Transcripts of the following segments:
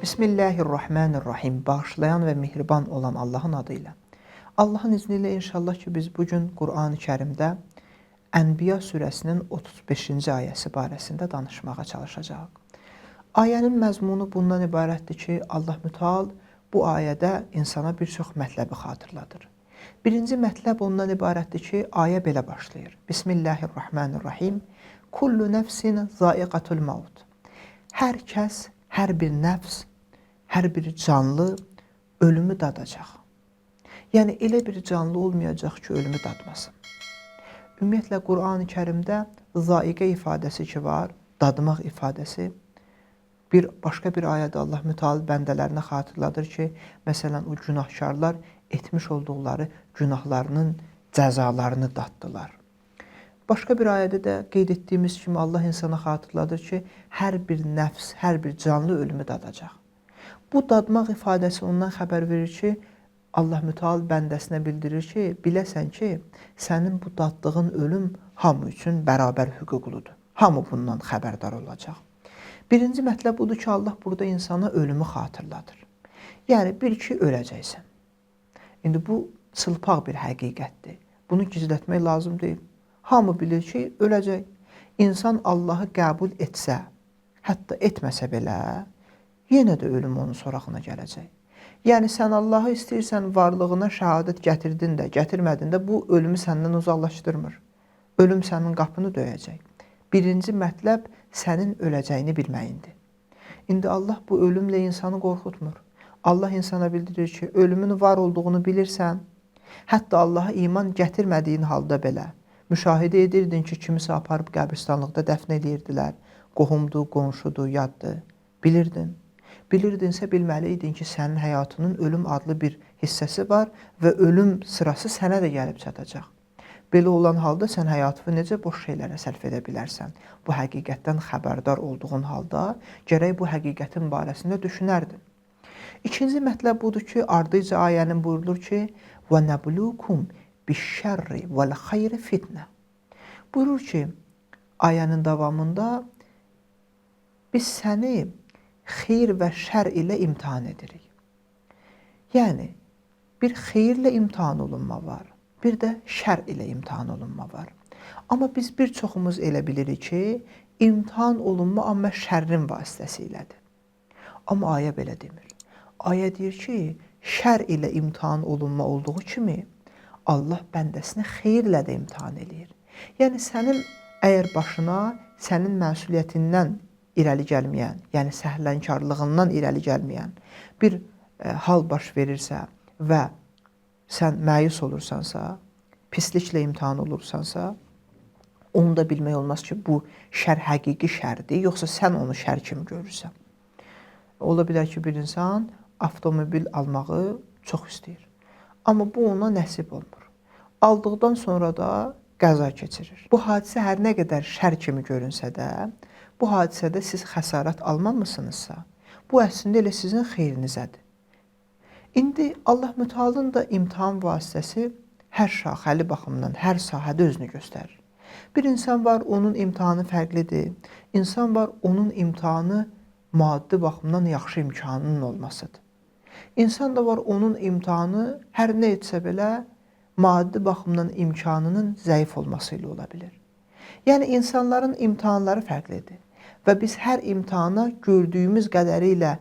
Bismillahirrahmanirrahim. Bağışlayan və mehriban olan Allahın adıyla. Allahın izniyle inşallah ki biz bugün Qur'an-ı Kərimdə Ənbiya surəsinin 35-ci ayəsi barəsində danışmağa çalışacağıq. Ayənin məzmunu bundan ibarətdir ki, Allah Müteal bu ayədə insana bir çox mətləbi xatırladır. Birinci mətləb ondan ibarətdir ki, ayə belə başlayır. Bismillahirrahmanirrahim. Kullu nəfsin zaiqatul maut. Hər kəs, hər bir nəfs, hər bir canlı ölümü dadacaq. Yəni, elə bir canlı olmayacaq ki, ölümü dadmasın. Ümumiyyətlə, Qur'an-ı Kərimdə zaiqə ifadəsi ki var, dadmaq ifadəsi, başqa bir ayədə Allah Müteal bəndələrinə xatırladır ki, məsələn, o günahkarlar etmiş olduqları günahlarının cəzalarını daddılar. Başqa bir ayədə də qeyd etdiyimiz kimi Allah insana xatırladır ki, hər bir nəfs, hər bir canlı ölümü dadacaq. Bu dadmaq ifadəsi ondan xəbər verir ki, Allah Müteal bəndəsinə bildirir ki, biləsən ki, sənin bu daddığın ölüm hamı üçün bərabər hüquqludur. Hamı bundan xəbərdar olacaq. Birinci mətləb budur ki, Allah burada insana ölümü xatırladır. Yəni, bil ki, öləcəksən. İndi bu çılpaq bir həqiqətdir. Bunu gizlətmək lazım deyil. Hamı bilir ki, öləcək. İnsan Allahı qəbul etsə, hətta etməsə belə, yenə də ölüm onun sorağına gələcək. Yəni, sən Allahı istəyirsən, varlığına şəhadət gətirdin də, gətirmədin də, bu ölümü səndən uzaqlaşdırmır. Ölüm sənin qapını döyəcək. Birinci mətləb sənin öləcəyini bilməyindir. İndi Allah bu ölümlə insanı qorxutmur. Allah insana bildirir ki, ölümün var olduğunu bilirsən, hətta Allaha iman gətirmədiyin halda belə, müşahidə edirdin ki, kimisə aparıb qəbristanlıqda dəfn edirdilər, qohumdur, qonşudur, yaddır, bilirdin. Bilirdinsə bilməliydin ki, sənin həyatının ölüm adlı bir hissəsi var və ölüm sırası sənə də gəlib çatacaq. Belə olan halda sən həyatını necə boş şeylərə sərf edə bilərsən? Bu həqiqətdən xəbərdar olduğun halda gərək bu həqiqətin barəsində düşünərdin. İkinci mətləb budur ki, ardıca ayənin buyurulur ki, وَنَبْلُوكُمْ بِالشَّرِّ وَالْخَيْرِ فِتْنَةً. Buyurur ki, ayənin davamında biz səni xeyir və şər ilə imtihan edirik. Yəni, bir xeyirlə imtihan olunma var, bir də şər ilə imtihan olunma var. Amma biz bir çoxumuz elə bilirik ki, imtihan olunma amma şərrin vasitəsilədir. Amma ayə belə demir. Ayə deyir ki, şər ilə imtihan olunma olduğu kimi, Allah bəndəsini xeyirlə də imtihan edir. Yəni, sənin əgər başına sənin məsuliyyətindən irəli gəlməyən, yəni səhlənkarlığından irəli gəlməyən bir hal baş verirsə və sən məyus olursansa, pisliklə imtihan olursansa, onu da bilmək olmaz ki, bu şər həqiqi şərdir, yoxsa sən onu şər kimi görürsən. Ola bilər ki, bir insan avtomobil almağı çox istəyir. Amma bu ona nəsib olmur. Aldıqdan sonra da qəza keçirir. Bu hadisə hər nə qədər şər kimi görünsə də, bu hadisədə siz xəsarət almamısınızsa, bu əslində elə sizin xeyrinizədir. İndi Allah Mütealın da imtihan vasitəsi hər şaxəli baxımdan, hər sahədə özünü göstərir. Bir insan var, onun imtihanı fərqlidir. İnsan var, onun imtihanı maddi baxımdan yaxşı imkanının olmasıdır. İnsan da var, onun imtihanı hər nə etsə belə maddi baxımdan imkanının zəif olması ilə ola bilir. Yəni, insanların imtihanları fərqlidir. Və biz hər imtihana gördüyümüz qədərilə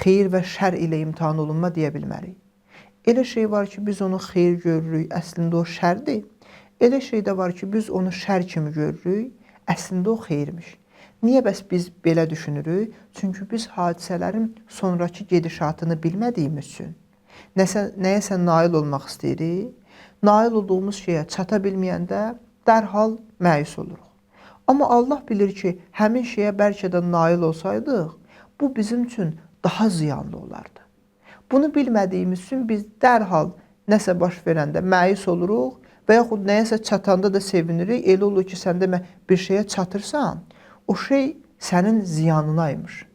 xeyir və şər ilə imtihan olunma deyə bilmərik. Elə şey var ki, biz onu xeyir görürük, əslində o şərdir. Elə şey də var ki, biz onu şər kimi görürük, əslində o xeyirmiş. Niyə bəs biz belə düşünürük? Çünki biz hadisələrin sonraki gedişatını bilmədiyimiz üçün nəyəsə nail olmaq istəyirik. Nail olduğumuz şeyə çata bilməyəndə dərhal məyus oluruq. Amma Allah bilir ki, həmin şeyə bəlkə də nail olsaydıq, bu bizim üçün daha ziyanlı olardı. Bunu bilmədiyimiz üçün biz dərhal nəsə baş verəndə məyus oluruq və yaxud nəyəsə çatanda da sevinirik. Elə olur ki, sən demə bir şeyə çatırsan, o şey sənin ziyanınaymış.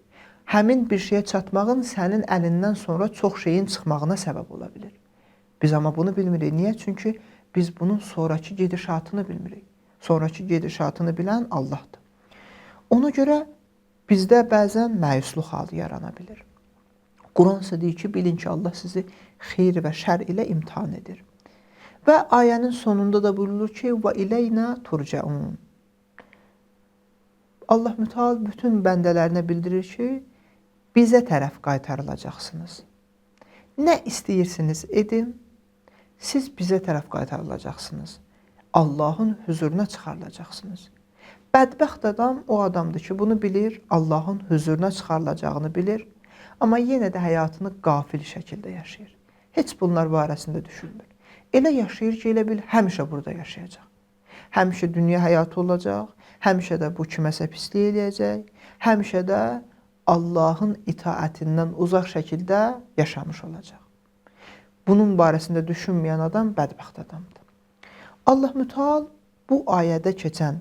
Həmin bir şeyə çatmağın sənin əlindən sonra çox şeyin çıxmağına səbəb ola bilir. Biz amma bunu bilmirik. Niyə? Çünki biz bunun sonraki gedişatını bilmirik. Sonraki gedişatını bilən Allahdır. Ona görə bizdə bəzən məyusluq halı yarana bilir. Quran isə deyir ki, bilin ki, Allah sizi xeyir və şər ilə imtihan edir. Və ayənin sonunda da buyurulur ki, və iləynə turcaun. Allah Müteal bütün bəndələrinə bildirir ki, bizə tərəf qaytarılacaqsınız. Nə istəyirsiniz edin, siz bizə tərəf qaytarılacaqsınız. Allahın huzuruna çıxarılacaqsınız. Bədbəxt adam o adamdır ki, bunu bilir, Allahın huzuruna çıxarılacağını bilir, amma yenə də həyatını qafil şəkildə yaşayır. Heç bunlar barəsində düşünmür. Elə yaşayır ki, elə bil həmişə burada yaşayacaq. Həmişə dünya həyatı olacaq, həmişə də bu kiməsə pislik eləyəcək, həmişə də Allahın itaətindən uzaq şəkildə yaşamış olacaq. Bunun barəsində düşünməyən adam bədbəxt adamdır. Allah Müteal bu ayədə keçən,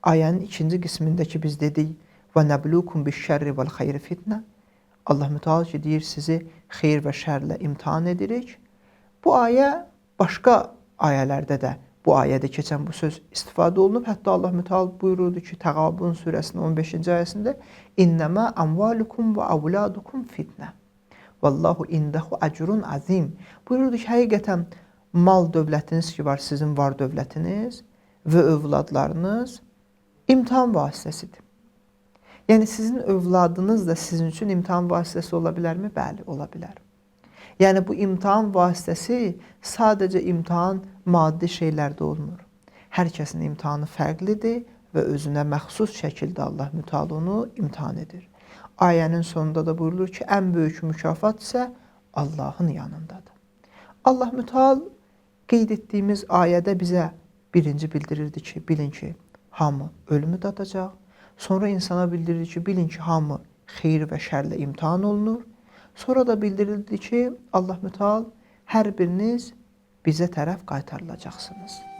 ayənin ikinci qismində ki, biz dedik, وَنَبْلُوكُمْ بِالشَّرِّ وَالْخَيْرِ fitnə. Allah Müteal ki, deyir, sizi xeyir və şərlə imtihan edirik. Bu ayə başqa ayələrdə də bu ayədə keçən bu söz istifadə olunub. Hətta Allah Müteal buyururdu ki, Təğabun surəsinin 15-ci ayəsində İnnəmə əmvalukum və avladukum fitnə. Vallahu indəhu əcrun azim. Buyururdu ki, həqiqətən mal dövlətiniz ki var, sizin var dövlətiniz və övladlarınız imtihan vasitəsidir. Yəni, sizin övladınız da sizin üçün imtihan vasitəsi ola bilərmi? Bəli, ola bilər. Yəni, bu imtihan vasitəsi sadəcə imtihan maddi şeylərdə olmur. Hər kəsin imtihanı fərqlidir və özünə məxsus şəkildə Allah Müteal onu imtihan edir. Ayənin sonunda da buyurulur ki, ən böyük mükafat isə Allahın yanındadır. Allah Müteal qeyd etdiyimiz ayədə bizə birinci bildirirdi ki, bilin ki, hamı ölümü dadacaq. Sonra insana bildirir ki, bilin ki, hamı xeyir və şərlə imtihan olunur. Sonra da bildirildi ki, Allah Müteal hər biriniz bizə tərəf qaytarılacaqsınız.